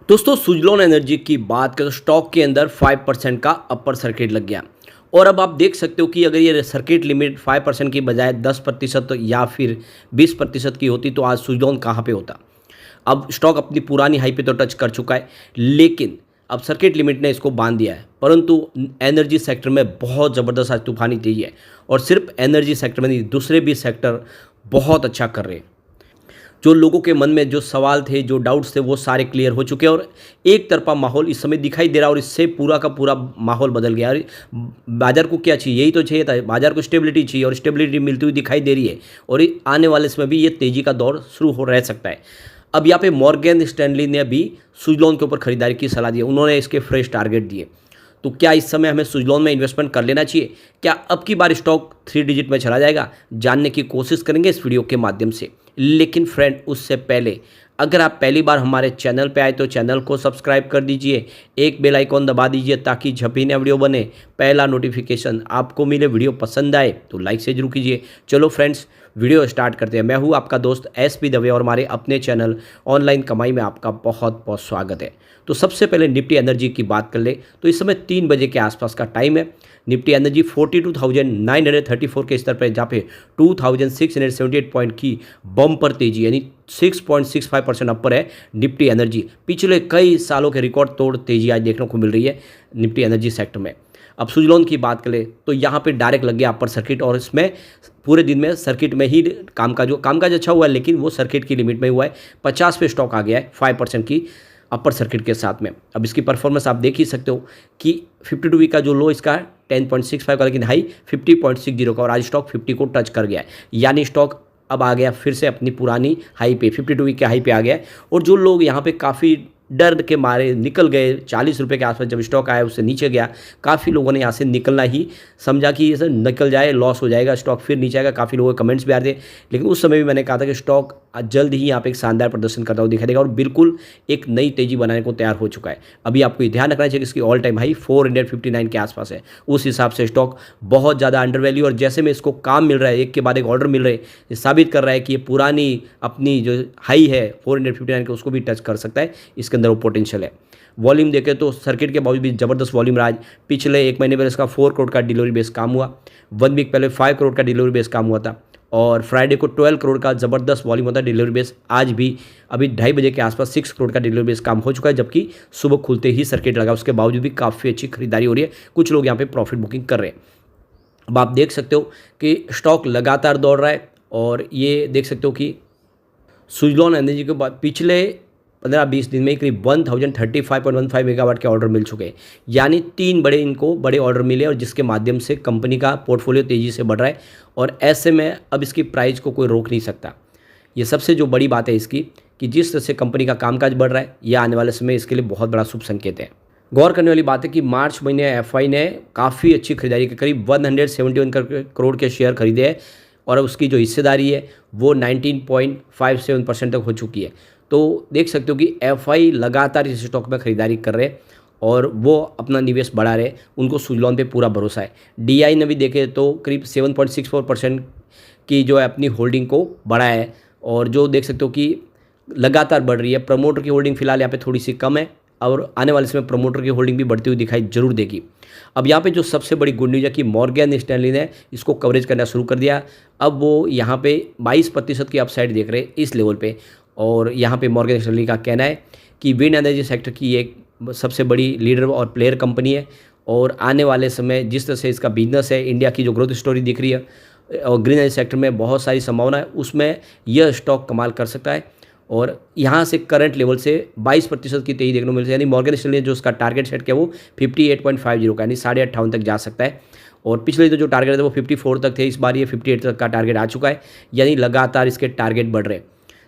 दोस्तों सुजलॉन एनर्जी की बात करें तो स्टॉक के अंदर 5% का अपर सर्किट लग गया। और अब आप देख सकते हो कि अगर ये सर्किट लिमिट 5% की बजाय 10% या फिर 20% की होती तो आज सुजलॉन कहाँ पे होता। अब स्टॉक अपनी पुरानी हाई पे तो टच कर चुका है, लेकिन अब सर्किट लिमिट ने इसको बांध दिया है। परंतु एनर्जी सेक्टर में बहुत ज़बरदस्त आज तूफानी तेजी है और सिर्फ एनर्जी सेक्टर में नहीं, दूसरे भी सेक्टर बहुत अच्छा कर रहे हैं। जो लोगों के मन में जो सवाल थे, जो डाउट्स थे, वो सारे क्लियर हो चुके हैं और एक तरफा माहौल इस समय दिखाई दे रहा है और इससे पूरा का पूरा माहौल बदल गया। और बाजार को क्या चाहिए, यही तो चाहिए था, बाजार को स्टेबिलिटी चाहिए और स्टेबिलिटी मिलती हुई दिखाई दे रही है और आने वाले समय भी ये तेज़ी का दौर शुरू हो रह सकता है। अब यहाँ पे मॉर्गन स्टैनली ने भी सुजलॉन के ऊपर खरीदारी की सलाह दी है, उन्होंने इसके फ्रेश टारगेट दिए। तो क्या इस समय हमें सुजलॉन में इन्वेस्टमेंट कर लेना चाहिए? क्या अब की बार स्टॉक 3 डिजिट में चला जाएगा? जानने की कोशिश करेंगे इस वीडियो के माध्यम से। लेकिन फ्रेंड, उससे पहले अगर आप पहली बार हमारे चैनल पे आए तो चैनल को सब्सक्राइब कर दीजिए, एक बेल आइकॉन दबा दीजिए ताकि जब भी नया वीडियो बने पहला नोटिफिकेशन आपको मिले। वीडियो पसंद आए तो लाइक से जरूर कीजिए। चलो फ्रेंड्स, वीडियो स्टार्ट करते हैं। मैं हूँ आपका दोस्त SP दवे और हमारे अपने चैनल ऑनलाइन कमाई में आपका बहुत बहुत स्वागत है। तो सबसे पहले निफ्टी एनर्जी की बात कर ले तो इस समय 3 बजे के आसपास का टाइम है। निफ्टी एनर्जी 42,934 के स्तर पर, जहाँ पे 2,678 पॉइंट की बम्पर तेजी यानी 6.65% अपर है निफ्टी एनर्जी। पिछले कई सालों के रिकॉर्ड तोड़ तेजी आज देखने को मिल रही है निफ्टी एनर्जी सेक्टर में। अब सुजलॉन की बात करें तो यहाँ पे डायरेक्ट लग गया अपर सर्किट और इसमें पूरे दिन में सर्किट में ही कामकाज अच्छा हुआ है, लेकिन वो सर्किट की लिमिट में हुआ है। 50 पे स्टॉक आ गया है 5% की अपर सर्किट के साथ में। अब इसकी परफॉर्मेंस आप देख ही सकते हो कि 52 वीक का जो लो इसका 10.65 का, लेकिन हाई 50.60 का और आज स्टॉक 50 को टच कर गया है। यानी स्टॉक अब आ गया फिर से अपनी पुरानी हाई पे, 52 वीक के हाई पे आ गया है। और जो लोग यहाँ पे काफ़ी डर के मारे निकल गए, 40 रुपये के आसपास जब स्टॉक आया उससे नीचे गया, काफ़ी लोगों ने यहाँ से निकलना ही समझा कि ये निकल जाए, लॉस हो जाएगा, स्टॉक फिर नीचे आएगा। काफ़ी लोगों के कमेंट्स भी आ रहे थे, लेकिन उस समय भी मैंने कहा था कि स्टॉक जल्द ही यहाँ पे एक शानदार प्रदर्शन करता हुआ दिखाई देगा और बिल्कुल एक नई तेजी बनाने को तैयार हो चुका है। अभी आपको ये ध्यान रखना चाहिए कि इसकी ऑल टाइम हाई 459 के आसपास है। उस हिसाब से स्टॉक बहुत ज़्यादा अंडर वैल्यू और जैसे में इसको काम मिल रहा है, एक के बाद एक ऑर्डर मिल रहे हैं, ये साबित कर रहा है कि ये पुरानी अपनी जो हाई है 459 के उसको भी टच कर सकता है। इसके अंदर वो पोटेंशियल है। वॉल्यूम देखें तो सर्किट के बावजूद भी ज़बरदस्त वॉल्यूम रहा। पिछले 1 महीने पहले इसका 4 करोड़ का डिलीवरी बेस काम हुआ, 1 वीक पहले 5 करोड़ का डिलीवरी बेस काम हुआ था और फ्राइडे को 12 करोड़ का ज़बरदस्त वॉल्यूम होता है डिलीवरी बेस। आज भी अभी 2:30 बजे के आसपास 6 करोड़ का डिलीवरी बेस काम हो चुका है, जबकि सुबह खुलते ही सर्किट लगा। उसके बावजूद भी काफ़ी अच्छी खरीदारी हो रही है, कुछ लोग यहाँ पे प्रॉफिट बुकिंग कर रहे हैं। अब आप देख सकते हो कि स्टॉक लगातार दौड़ रहा है और ये देख सकते हो कि सुजलॉन एनर्जी के बाद पिछले 15-20 दिन में करीब 1035.15 मेगावाट के ऑर्डर मिल चुके हैं। यानी 3 बड़े ऑर्डर मिले और जिसके माध्यम से कंपनी का पोर्टफोलियो तेज़ी से बढ़ रहा है और ऐसे में अब इसकी प्राइस को कोई रोक नहीं सकता। ये सबसे जो बड़ी बात है इसकी कि जिस तरह से कंपनी का कामकाज बढ़ रहा है, यह आने वाले समय इसके लिए बहुत बड़ा शुभ संकेत है। गौर करने वाली बात है कि मार्च महीने FI ने काफ़ी अच्छी खरीदारी की, करीब 171 करोड़ के शेयर खरीदे हैं और उसकी जो हिस्सेदारी है वो 19.57% तक हो चुकी है। तो देख सकते हो कि FI लगातार इस स्टॉक में खरीदारी कर रहे हैं और वो अपना निवेश बढ़ा रहे हैं। उनको सुजलॉन पे पूरा भरोसा है। DI ने भी देखे तो करीब 7.64% की जो है अपनी होल्डिंग को बढ़ाया है और जो देख सकते हो कि लगातार बढ़ रही है। प्रमोटर की होल्डिंग फिलहाल यहाँ पे थोड़ी सी कम है और आने वाले समय प्रमोटर की होल्डिंग भी बढ़ती हुई दिखाई जरूर देगी। अब यहाँ पे जो सबसे बड़ी गुड न्यूज़ है कि मॉर्गन स्टैनली ने इसको कवरेज करना शुरू कर दिया। अब वो यहाँ पे 22% की अपसाइड देख रहे हैं इस लेवल पे और यहाँ पे मॉर्गन स्टैनली का कहना है कि विंड एनर्जी सेक्टर की एक सबसे बड़ी लीडर और प्लेयर कंपनी है और आने वाले समय जिस तरह से इसका बिजनेस है, इंडिया की जो ग्रोथ स्टोरी दिख रही है और ग्रीन एनर्जी सेक्टर में बहुत सारी संभावना है, उसमें यह स्टॉक कमाल कर सकता है और यहाँ से करंट लेवल से 22% की तेजी देखने को मिल रही है। यानी मॉर्गन स्टैनली ने जो उसका टारगेट सेट किया वो 58.50 का यानी 58.5 तक जा सकता है और पिछले जो टारगेट थे वो 54 तक थे, इस बार ये 58 तक का टारगेट आ चुका है। यानी लगातार इसके टारगेट बढ़ रहे हैं।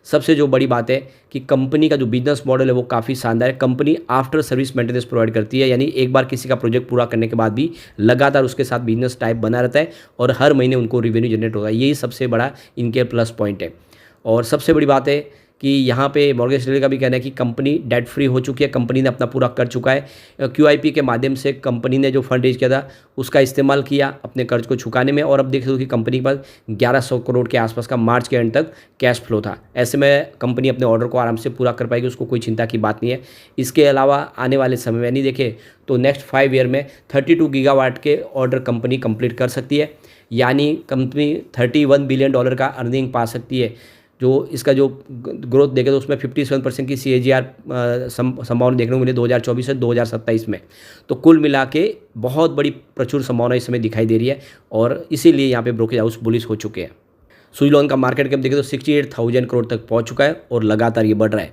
सबसे जो बड़ी बात है कि कंपनी का जो बिजनेस मॉडल है वो काफ़ी शानदार है। Company after service maintenance provide करती है, यानी एक बार किसी का प्रोजेक्ट पूरा करने के बाद भी लगातार उसके साथ बिजनेस टाइप बना रहता है और हर महीने उनको रेवेन्यू जनरेट होता है। यही सबसे बड़ा इनके प्लस पॉइंट है। और सबसे बड़ी बात है कि यहाँ पे मॉर्गन स्टैनली का भी कहना है कि कंपनी डेट फ्री हो चुकी है, कंपनी ने अपना पूरा कर चुका है। QIP के माध्यम से कंपनी ने जो फंड रेज किया था उसका इस्तेमाल किया अपने कर्ज को चुकाने में, और अब देख सकते हो कि कंपनी के पास 1100 करोड़ के आसपास का मार्च के एंड तक कैश फ्लो था। ऐसे में कंपनी अपने ऑर्डर को आराम से पूरा कर पाएगी, उसको कोई चिंता की बात नहीं है। इसके अलावा आने वाले समय में नहीं देखे तो नेक्स्ट 5 ईयर में 32 गीगावाट के ऑर्डर कंपनी कंप्लीट कर सकती है, यानी कंपनी $31 बिलियन का अर्निंग पा सकती है। जो इसका जो ग्रोथ देखें तो उसमें 57% की CAGR संभावना देखने को मिली 2024 से 2027 में। तो कुल मिला के बहुत बड़ी प्रचुर संभावना इस समय दिखाई दे रही है, और इसीलिए यहाँ पे ब्रोकरेज हाउस बुलिश हो चुके हैं। सुजलॉन का मार्केट कैप देखें तो 68,000 करोड़ तक पहुँच चुका है और लगातार ये बढ़ रहा है।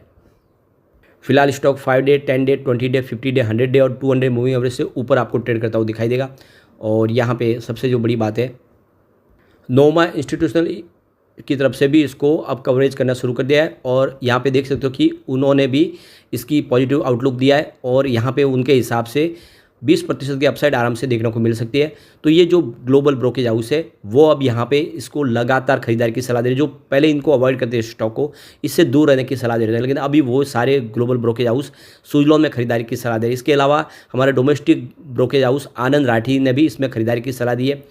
फिलहाल stock 5 day, 10 day, 20 day, 50 day, 100 day और 200 मूविंग एवरेज से ऊपर आपको ट्रेड करता हुआ दिखाई देगा। और यहाँ पे सबसे जो बड़ी बात है, नोमा इंस्टीट्यूशनल की तरफ से भी इसको अब कवरेज करना शुरू कर दिया है, और यहाँ पे देख सकते हो कि उन्होंने भी इसकी पॉजिटिव आउटलुक दिया है, और यहाँ पे उनके हिसाब से 20% की अपसाइड आराम से देखने को मिल सकती है। तो ये जो ग्लोबल ब्रोकेज हाउस है वो अब यहाँ पे इसको लगातार खरीदारी की सलाह दे रहे हैं। जो पहले इनको अवॉइड करते हैं स्टॉक को, इससे दूर रहने की सलाह दे रहे हैं, लेकिन अभी वो सारे ग्लोबल ब्रोकेज हाउस सुजलॉन में खरीदारी की सलाह दे रहे हैं। इसके अलावा हमारे डोमेस्टिक ब्रोकेज हाउस आनंद राठी ने भी इसमें खरीदारी की सलाह दी है,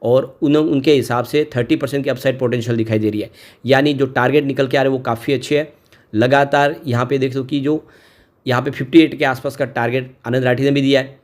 और उनके हिसाब से 30% की अपसाइड पोटेंशियल दिखाई दे रही है। यानी जो टारगेट निकल के आ रहे हैं वो काफ़ी अच्छे है। लगातार यहाँ पे देख सो कि जो यहाँ पे 58 के आसपास का टारगेट आनंद राठी ने भी दिया है,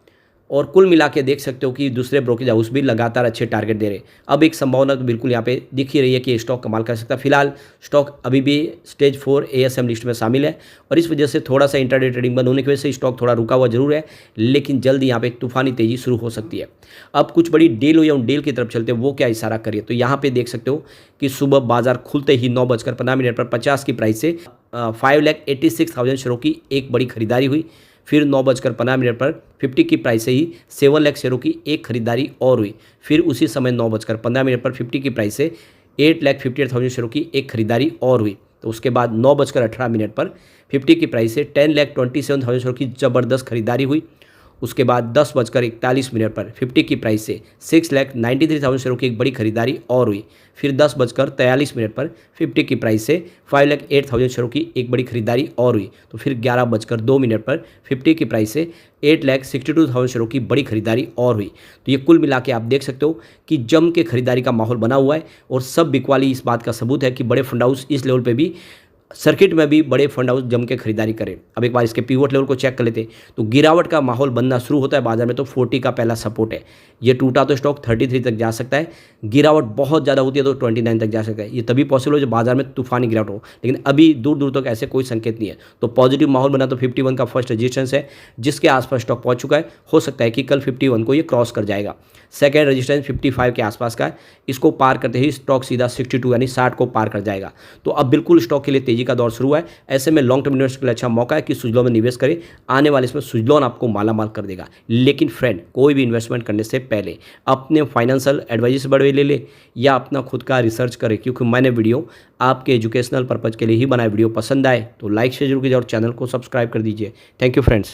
और कुल मिला के देख सकते हो कि दूसरे ब्रोकेज हाउस भी लगातार अच्छे टारगेट दे रहे हैं। अब एक संभावना तो बिल्कुल यहाँ पे दिख ही रही है कि स्टॉक कमाल कर सकता है। फिलहाल स्टॉक अभी भी स्टेज 4 ASM लिस्ट में शामिल है, और इस वजह से थोड़ा सा इंट्राडे ट्रेडिंग बंद होने की वजह से स्टॉक थोड़ा रुका हुआ जरूर है, लेकिन जल्द यहाँ पे एक तूफानी तेजी शुरू हो सकती है। अब कुछ बड़ी डील हुई है, उन डील की तरफ चलते हैं, वो क्या इशारा करिए। तो यहाँ पे देख सकते हो कि सुबह बाजार खुलते ही 9:15 पर 50 की प्राइस से 5,86,000 शेयरों की एक बड़ी खरीदारी हुई। फिर 9:15 पर 50 की प्राइस से ही 7 लाख शेयरों की एक खरीदारी और हुई। फिर उसी समय 9:15 पर 50 की प्राइस से 8,58,000 शेयरों की एक खरीदारी और हुई। तो उसके बाद 9:18 पर 50 की प्राइस से 10,27,000 शेयरों की ज़बरदस्त खरीदारी हुई। उसके बाद 10:41 पर 50 की प्राइस से 6,93,000 शेयरों की एक बड़ी खरीदारी और हुई। फिर 10:43 पर 50 की प्राइस से 5,08,000 शेयरों की एक बड़ी खरीदारी और हुई। तो फिर 11:02 पर 50 की प्राइस से 8,62,000 शेयरों की बड़ी खरीदारी और हुई। तो ये कुल मिला के आप देख सकते हो कि जम के खरीदारी का माहौल बना हुआ है, और सब बिकवाली इस बात का सबूत है कि बड़े फंड हाउस इस लेवल पे भी, सर्किट में भी बड़े फंड हाउस जम के खरीदारी करें। अब एक बार इसके पिवट लेवल को चेक कर लेते, तो गिरावट का माहौल बनना शुरू होता है बाजार में। तो 40 का पहला सपोर्ट है, ये टूटा तो स्टॉक 33 तक जा सकता है। गिरावट बहुत ज़्यादा होती है तो 29 तक जा सकता है। ये तभी पॉसिबल हो जब बाजार में तूफानी गिरावट हो, लेकिन अभी दूर दूर तक ऐसे कोई संकेत नहीं है। तो पॉजिटिव माहौल बना तो 51 का फर्स्ट रजिस्टेंस है, जिसके आसपास स्टॉक पहुंच चुका है। हो सकता है कि कल 51 को ये क्रॉस कर जाएगा। सेकेंड रजिस्टेंस 55 के आसपास का है, इसको पार करते ही स्टॉक सीधा 62 यानी 60 को पार कर जाएगा। तो अब बिल्कुल स्टॉक के लिए तेजी का दौर शुरू है। ऐसे में लॉन्ग टर्म इन्वेस्टर के लिए अच्छा मौका है कि सुजलॉन में निवेश करें। आने वाले इसमें सुजलॉन आपको मालामाल कर देगा। लेकिन फ्रेंड, कोई भी इन्वेस्टमेंट करने से पहले अपने फाइनेंशियल एडवाइजर से बड़े ले या अपना खुद का रिसर्च करें, क्योंकि मैंने वीडियो आपके एजुकेशनल पर्पज़ के लिए ही बनाया। वीडियो पसंद आए तो लाइक शेयर जरूर कीजिए और चैनल को सब्सक्राइब कर दीजिए। Thank you friends.